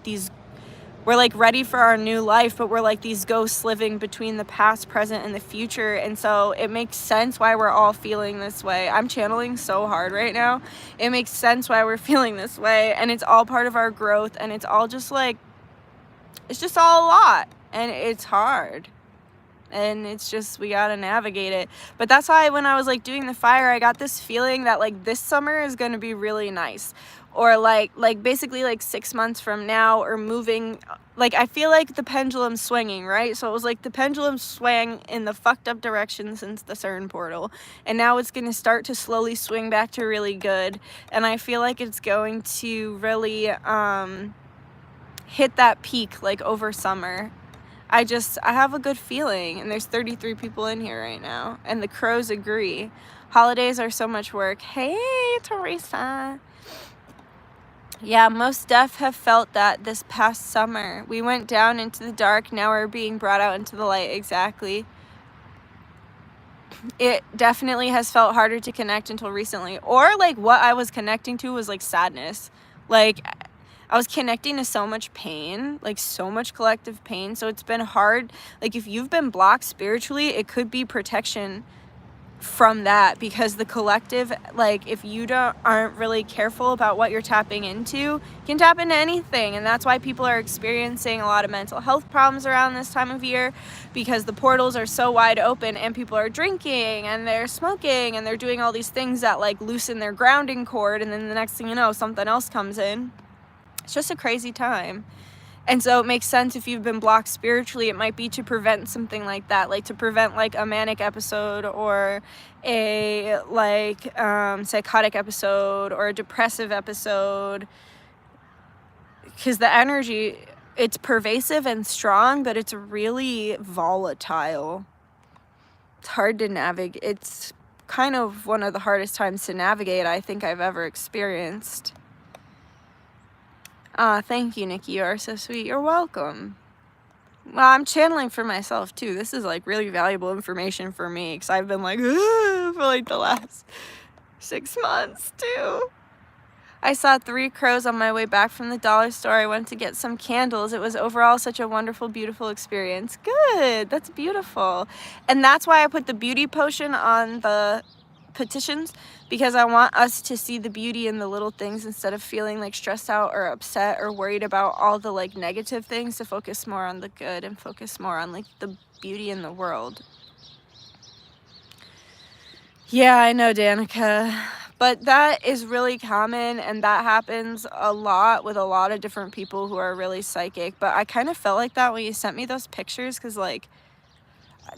ready for our new life, but we're like these ghosts living between the past, present, and the future. And so it makes sense why we're all feeling this way. I'm channeling so hard right now. It makes sense why we're feeling this way, and it's all part of our growth, and it's all just like, it's just all a lot, and it's hard. And it's just, we gotta navigate it. But that's why when I was like doing the fire, I got this feeling that like this summer is gonna be really nice. Or like basically like 6 months from now, or moving, like, I feel like the pendulum's swinging, right? So it was like the pendulum swang in the fucked up direction since the CERN portal, and now it's gonna start to slowly swing back to really good. And I feel like it's going to really hit that peak like over summer. I have a good feeling, and there's 33 people in here right now, and the crows agree. Holidays are so much work. Hey, Teresa. Yeah, most def have felt that this past summer. We went down into the dark, now we're being brought out into the light. Exactly. It definitely has felt harder to connect until recently. Or like what I was connecting to was like sadness. Like I was connecting to so much pain, like so much collective pain. So it's been hard. Like if you've been blocked spiritually, it could be protection from that, because the collective, like if you aren't really careful about what you're tapping into, you can tap into anything. And that's why people are experiencing a lot of mental health problems around this time of year, because the portals are so wide open and people are drinking and they're smoking and they're doing all these things that like loosen their grounding cord, and then the next thing you know, something else comes in. It's just a crazy time. And so it makes sense if you've been blocked spiritually, it might be to prevent something like that, like to prevent like a manic episode or a like psychotic episode or a depressive episode. Because the energy, it's pervasive and strong, but it's really volatile. It's hard to navigate. It's kind of one of the hardest times to navigate I think I've ever experienced. Thank you, Nikki. You are so sweet. You're welcome. Well, I'm channeling for myself, too. This is, like, really valuable information for me, because I've been, like, for, like, the last 6 months, too. I saw 3 crows on my way back from the dollar store. I went to get some candles. It was overall such a wonderful, beautiful experience. Good. That's beautiful. And that's why I put the beauty potion on the petitions, because I want us to see the beauty in the little things instead of feeling like stressed out or upset or worried about all the like negative things, to focus more on the good and focus more on like the beauty in the world. Yeah, I know, Danica, but that is really common, and that happens a lot with a lot of different people who are really psychic. But I kind of felt like that when you sent me those pictures, because like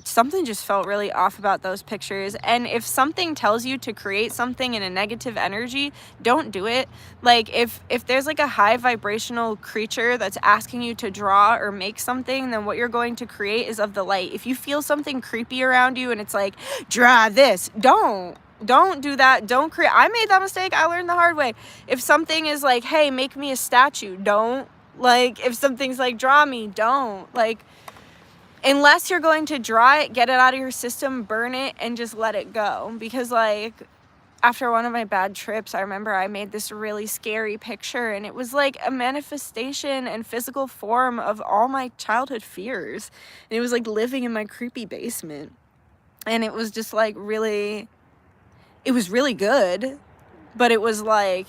something just felt really off about those pictures. And if something tells you to create something in a negative energy, don't do it. Like if there's like a high vibrational creature that's asking you to draw or make something, then what you're going to create is of the light. If you feel something creepy around you and it's like, draw this, don't do that. Don't create. I made that mistake. I learned the hard way. If something is like, hey, make me a statue, don't. Like if something's like, draw me, don't. Like, unless you're going to draw it, get it out of your system, burn it, and just let it go. Because like after one of my bad trips, I remember I made this really scary picture, and it was like a manifestation and physical form of all my childhood fears. And it was like living in my creepy basement. And it was just like really, it was really good, but it was like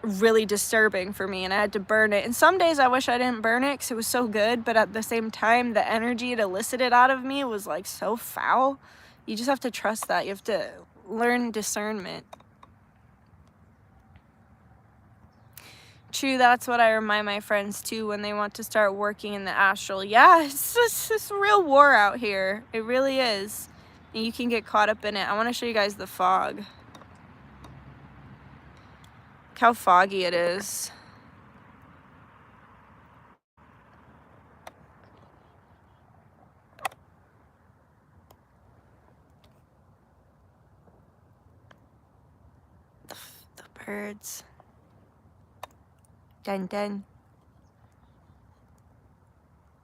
really disturbing for me, and I had to burn it. And some days I wish I didn't burn it because it was so good, but at the same time the energy it elicited out of me was like so foul. You just have to trust that. You have to learn discernment. True, that's what I remind my friends too when they want to start working in the astral. Yeah, it's just this real war out here. It really is. And you can get caught up in it. I want to show you guys the fog. How foggy it is. The birds. Dun dun.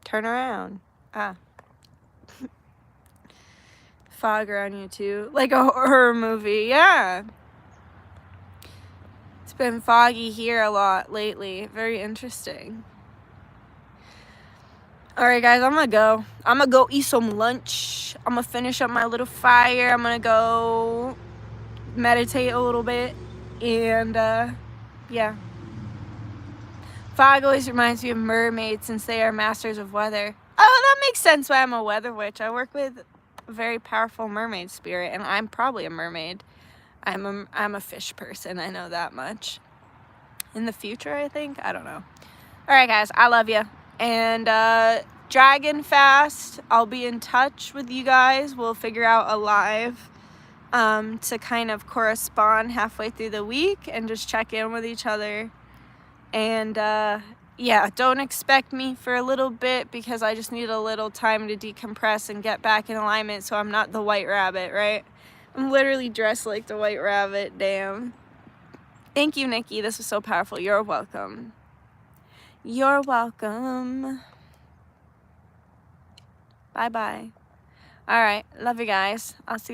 Turn around. Ah. Fog around you too. Like a horror movie. Yeah. It's been foggy here a lot lately. Very interesting. Alright guys, I'm gonna go eat some lunch. I'm gonna finish up my little fire. I'm gonna go meditate a little bit. And yeah. Fog always reminds me of mermaids since they are masters of weather. Oh, that makes sense why I'm a weather witch. I work with a very powerful mermaid spirit, and I'm probably a mermaid. I'm a fish person, I know that much. In the future, I think? I don't know. Alright guys, I love you. And Dragon Fast, I'll be in touch with you guys. We'll figure out a live to kind of correspond halfway through the week and just check in with each other. And yeah, don't expect me for a little bit because I just need a little time to decompress and get back in alignment so I'm not the white rabbit, right? I'm literally dressed like the white rabbit, damn. Thank you, Nikki. This was so powerful. You're welcome. You're welcome. Bye-bye. All right, love you guys. I'll see you